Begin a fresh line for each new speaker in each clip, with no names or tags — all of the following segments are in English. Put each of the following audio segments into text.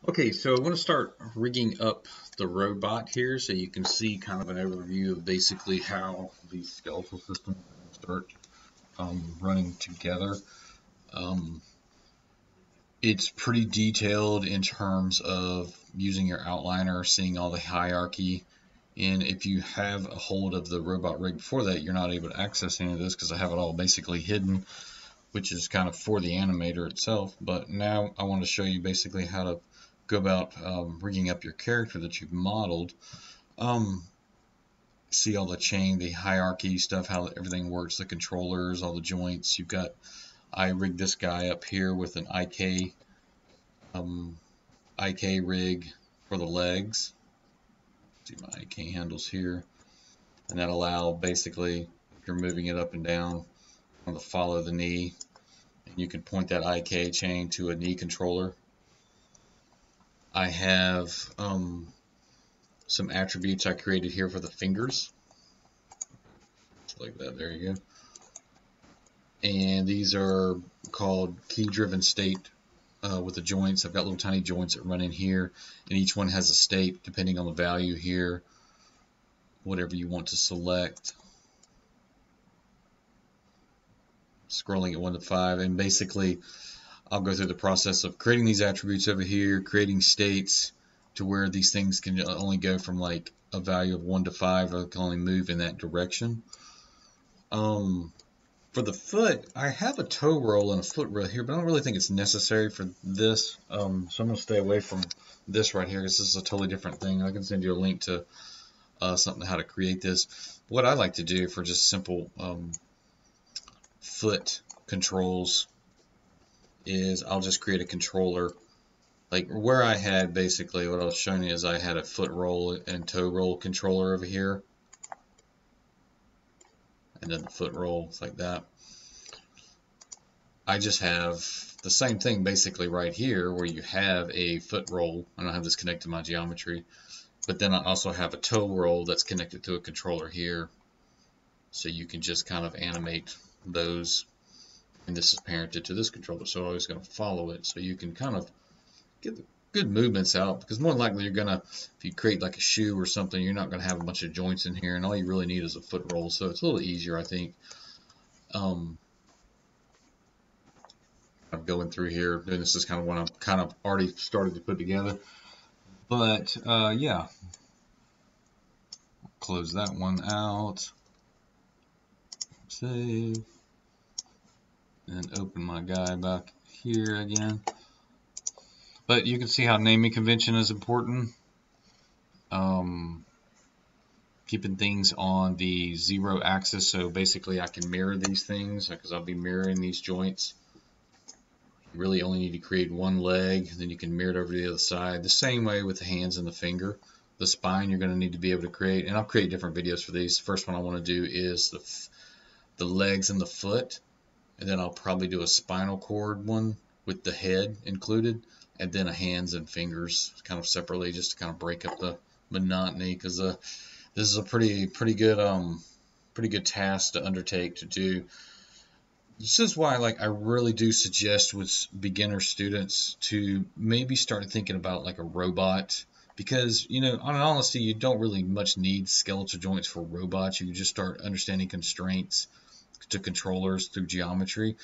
Okay, so I want to start rigging up the robot here so you can see kind of an overview of basically how the skeletal system start running together. Um, it's pretty detailed in terms of using your outliner, seeing all the hierarchy. And if you have a hold of the robot rig before that, you're not able to access any of this because I have it all basically hidden, which is kind of for the animator itself. But now I want to show you basically how to go about rigging up your character that you've modeled. Um, See all the chain, the hierarchy stuff, how everything works, the controllers, all the joints. I rigged this guy up here with an um, IK rig for the legs. See my IK handles here, and that allow basically if you're moving it up and down to follow the knee, and you can point that IK chain to a knee controller. I have some attributes I created here for the fingers. Like that, there you go. And these are called key-driven state with the joints. I've got little tiny joints that run in here, and each one has a state depending on the value here, whatever you want to select. Scrolling at 1 to 5, and basically I'll go through the process of creating these attributes over here, creating states to where these things can only go from like a value of 1 to 5, or can only move in that direction. For the foot, I have a toe roll and a foot roll here, but I don't really think it's necessary for this. So I'm going to stay away from this right here because this is a totally different thing. I can send you a link to something how to create this. What I like to do for just simple foot controls is I'll just create a controller. Like where I had basically what I was showing you is I had a foot roll and toe roll controller over here, and then the foot roll like that. I just have the same thing basically right here where you have a foot roll. I don't have this connected to my geometry, but then I also have a toe roll that's connected to a controller here, so you can just kind of animate those. And this is parented to this controller, so I'm always going to follow it, so you can kind of get the good movements out, because more than likely you're going to, if you create like a shoe or something, you're not going to have a bunch of joints in here, and all you really need is a foot roll, so it's a little easier, I think. I'm going through here, and this is kind of what I'm kind of already started to put together. But yeah, close that one out, save, and open my guy back here again. But you can see how naming convention is important. Keeping things on the 0 axis, so basically I can mirror these things because I'll be mirroring these joints. You really only need to create one leg, then you can mirror it over to the other side. The same way with the hands and the finger. The spine you're going to need to be able to create, and I'll create different videos for these. The first one I want to do is the legs and the foot, and then I'll probably do a spinal cord one with the head included, and then a hands and fingers kind of separately, just to kind of break up the monotony, because this is a pretty good task to undertake to do. This is why I really do suggest with beginner students to maybe start thinking about like a robot, because on honesty, you don't really much need skeletal joints for robots. You can just start understanding constraints to controllers through geometry.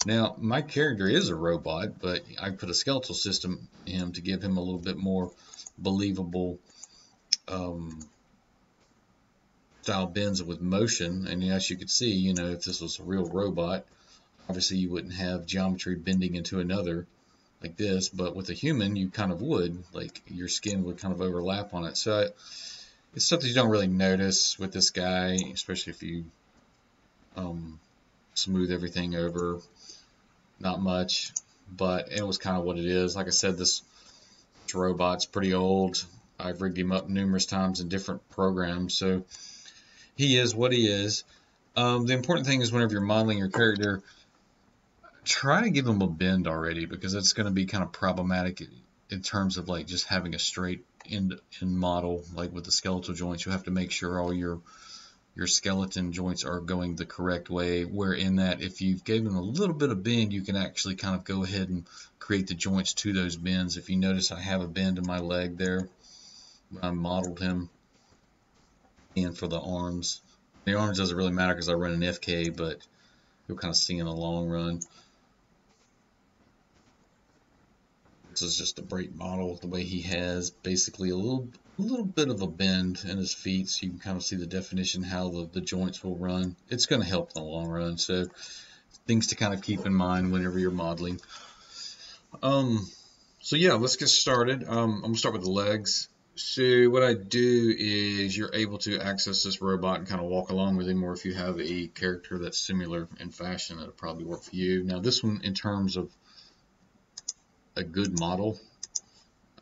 Now my character is a robot, but I put a skeletal system in him to give him a little bit more believable style bends with motion. And as you could see, if this was a real robot, obviously you wouldn't have geometry bending into another like this, but with a human you kind of would, like your skin would kind of overlap on it. So it's something you don't really notice with this guy, especially if you smooth everything over. Not much, but it was kind of what it is. Like I said, this robot's pretty old. I've rigged him up numerous times in different programs, so he is what he is. The important thing is whenever you're modeling your character, try to give him a bend already, because it's going to be kind of problematic in terms of like just having a straight end model. Like with the skeletal joints, you have to make sure all your your skeleton joints are going the correct way, where in that if you've given a little bit of bend, you can actually kind of go ahead and create the joints to those bends. If you notice, I have a bend in my leg there. I modeled him, and for the arms doesn't really matter because I run an FK, but you'll kind of see in the long run. This is just a brake model. The way he has basically a little bit of a bend in his feet, so you can kind of see the definition how the joints will run. It's going to help in the long run. So things to kind of keep in mind whenever you're modeling. So yeah, let's get started. I'm gonna start with the legs. So what I do is you're able to access this robot and kind of walk along with him, or if you have a character that's similar in fashion, that'll probably work for you. Now this one, in terms of a good model,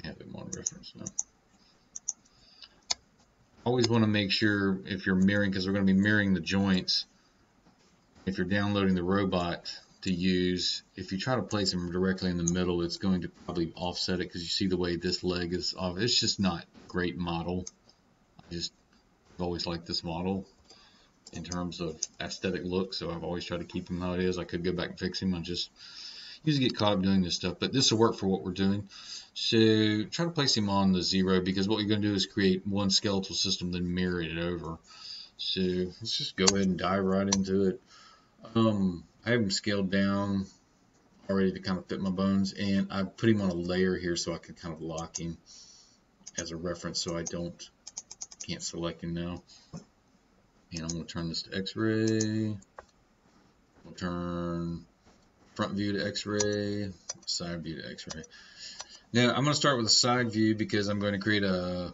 I have him on reference now. Always want to make sure if you're mirroring, because we're going to be mirroring the joints, if you're downloading the robot to use, if you try to place him directly in the middle, it's going to probably offset it, because you see the way this leg is off. It's just not a great model. I've always liked this model in terms of aesthetic look, so I've always tried to keep him how it is. I could go back and fix him. I just usually get caught up doing this stuff, but this will work for what we're doing. So try to place him on the 0, because what you're going to do is create one skeletal system, then mirror it over. So let's just go ahead and dive right into it. I have him scaled down already to kind of fit my bones, and I put him on a layer here so I can kind of lock him as a reference, so I can't select him now. And I'm going to turn this to X-ray. We'll turn front view to X-ray, side view to X-ray. Now I'm going to start with a side view, because I'm going to create a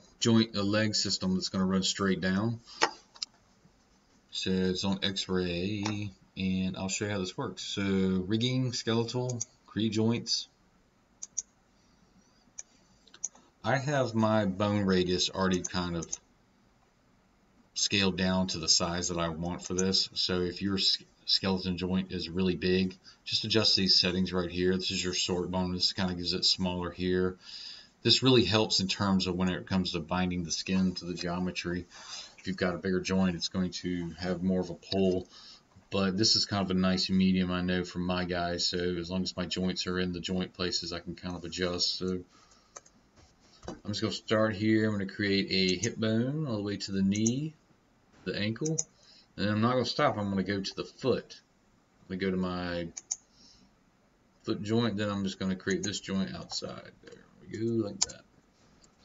leg system that's going to run straight down. So it's on X-ray, and I'll show you how this works. So rigging, skeletal, create joints. I have my bone radius already kind of scaled down to the size that I want for this. So if your skeleton joint is really big, just adjust these settings right here. This is your sort bone. This kind of gives it smaller here. This really helps in terms of when it comes to binding the skin to the geometry. If you've got a bigger joint, it's going to have more of a pull. But this is kind of a nice medium, I know, from my guys. So as long as my joints are in the joint places, I can kind of adjust. So I'm just going to start here. I'm going to create a hip bone all the way to the knee, the ankle. And I'm not going to stop. I'm going to go to the foot. I'm going to go to my foot joint. Then I'm just going to create this joint outside. There we go, like that.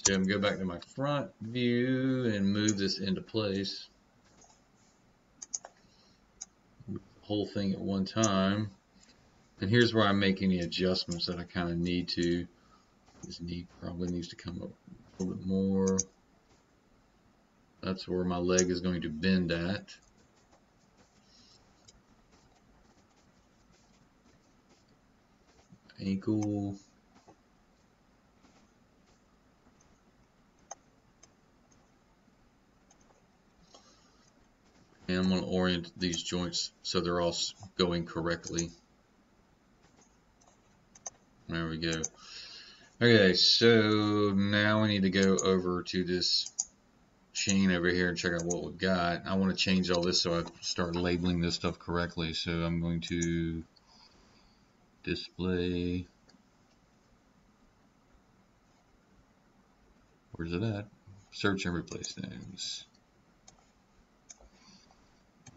So I'm going to go back to my front view and move this into place. Move the whole thing at one time. And here's where I make any adjustments that I kind of need to. This knee probably needs to come up a little bit more. That's where my leg is going to bend at. Ankle. And I'm going to orient these joints so they're all going correctly. There we go. Okay, so now we need to go over to this chain over here and check out what we've got. I want to change all this so I start labeling this stuff correctly. So I'm going to display. Where's it at? Search and replace names.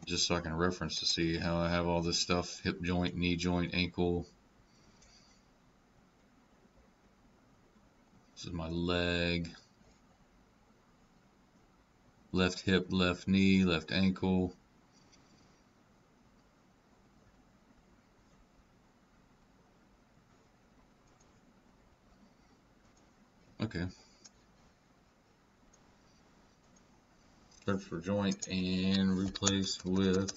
Just so I can reference to see how I have all this stuff: hip joint, knee joint, ankle. This is my leg. Left hip, left knee, left ankle. Okay. Search for joint and replace with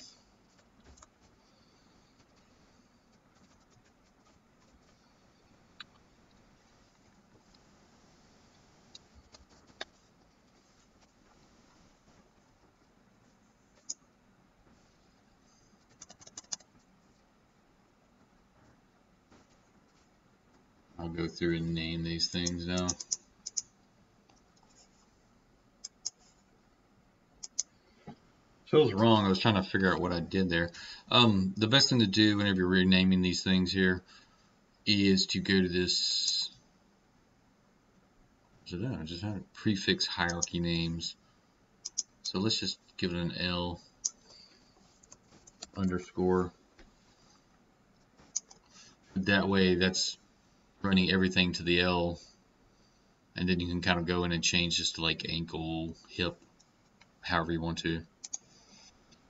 I'll go through and name these things now. Feels wrong. I was trying to figure out what I did there. The best thing to do whenever you're renaming these things here is to go to this. I just had prefix hierarchy names. So let's just give it an L underscore. That way, that's running everything to the L, and then you can kind of go in and change this to like ankle, hip, however you want to.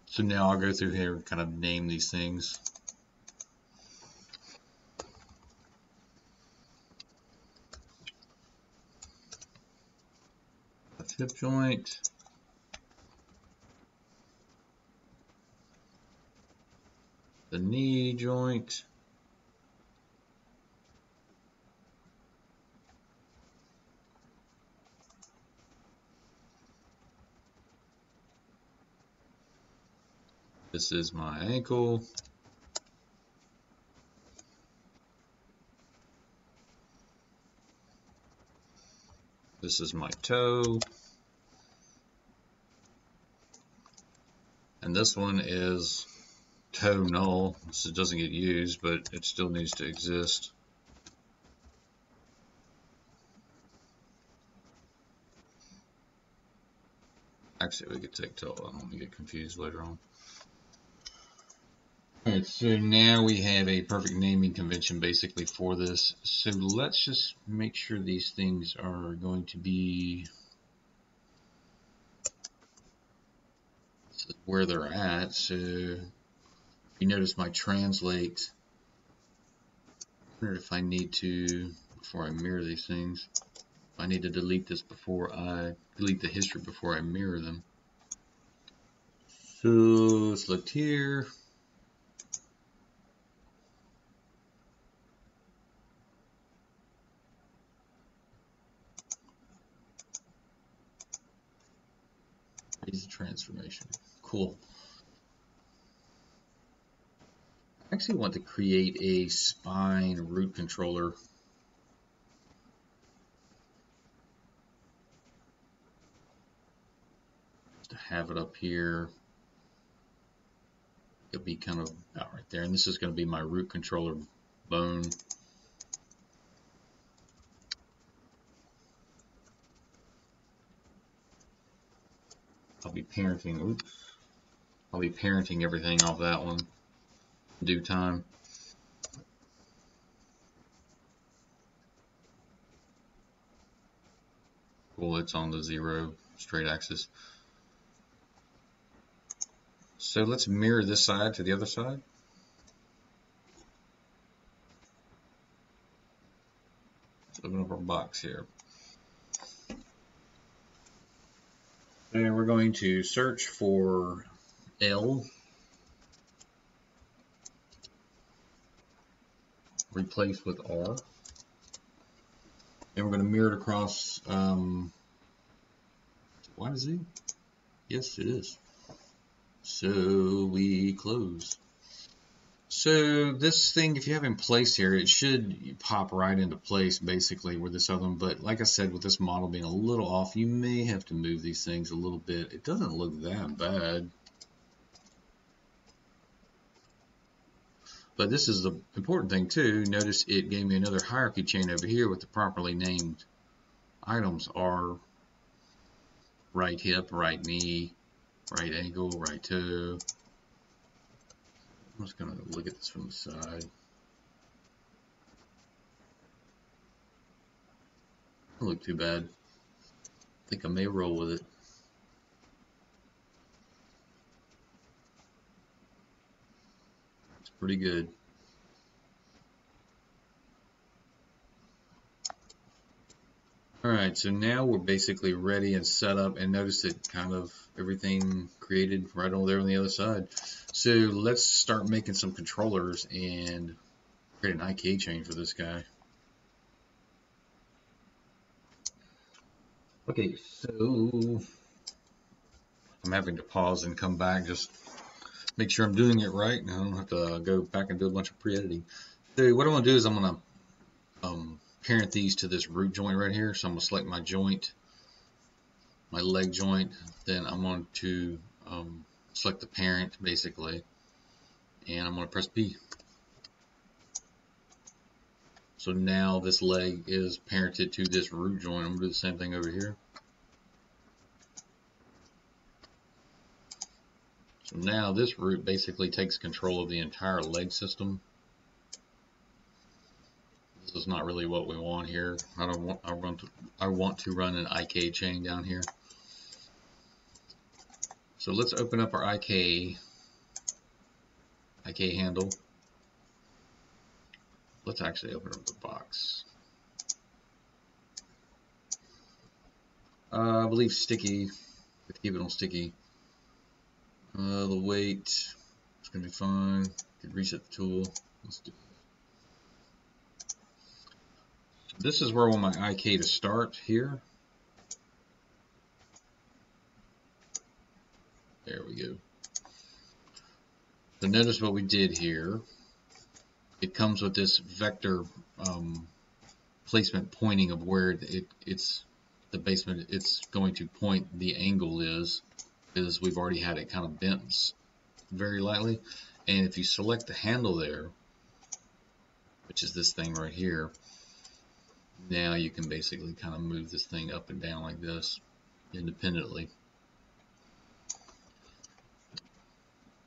So now I'll go through here and kind of name these things. The hip joint. The knee joint. This is my ankle. This is my toe. And this one is toe null. So it doesn't get used, but it still needs to exist. Actually, we could take toe. I don't want to get confused later on. Alright, so now we have a perfect naming convention basically for this. So let's just make sure these things are going to be where they're at. So if you notice my translate, I wonder if I need to, before I mirror these things, I need to delete this before I delete the history before I mirror them. So select here. Raise the transformation. Cool. I actually want to create a spine root controller. To have it up here. It'll be kind of about right there. And this is going to be my root controller bone. I'll be parenting everything off that one in due time. Cool, it's on the 0 straight axis. So let's mirror this side to the other side. Let's open up our box here. And we're going to search for L. Replace with R. And we're going to mirror it across. Why is it? Yes, it is. So we close. So this thing, if you have in place here, it should pop right into place basically with this other one. But like I said, with this model being a little off, you may have to move these things a little bit. It doesn't look that bad. But this is the important thing too. Notice it gave me another hierarchy chain over here with the properly named items are right hip, right knee, right ankle, right toe. I'm just going to look at this from the side. Doesn't look too bad. I think I may roll with it. It's pretty good. Alright, so now we're basically ready and set up, and notice that kind of everything created right over there on the other side. So let's start making some controllers and create an IK chain for this guy. Okay, so I'm having to pause and come back, just make sure I'm doing it right, and I don't have to go back and do a bunch of pre-editing. So what I want to do is I'm going to parent these to this root joint right here. So I'm going to select my joint, my leg joint, then I'm going to select the parent basically, and I'm going to press B. So now this leg is parented to this root joint. I'm going to do the same thing over here. So now this root basically takes control of the entire leg system. This is not really what we want here. I want to run an IK chain down here. So let's open up our IK handle. Let's actually open up the box. I believe sticky. Let's keep it on sticky. The weight, it's gonna be fine. Could reset the tool. Let's do it. So this is where I want my IK to start here. There we go. So notice what we did here. It comes with this vector placement pointing of where it's going to point the angle is we've already had it kind of bent very lightly. And if you select the handle there, which is this thing right here, now you can basically kind of move this thing up and down like this independently.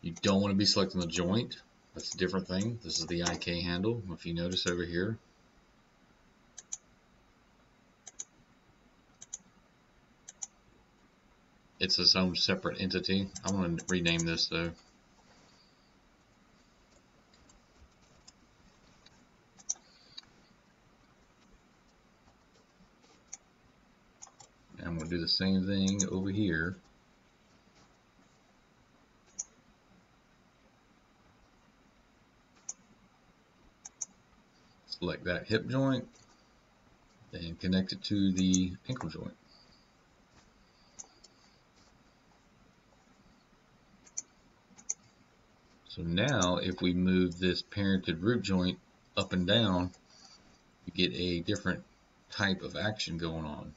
You don't want to be selecting the joint. That's a different thing. This is the IK handle. If you notice over here, it's its own separate entity. I'm going to rename this though. And I'm going to do the same thing over here. Select that hip joint and connect it to the ankle joint. So now if we move this parented root joint up and down, you get a different type of action going on.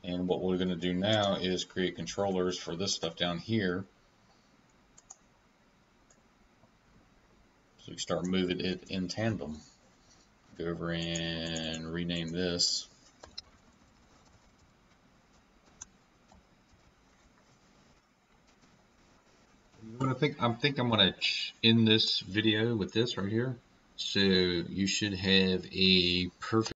And what we're going to do now is create controllers for this stuff down here. So we start moving it in tandem. Go over and rename this. I think I'm going to end this video with this right here. So you should have a perfect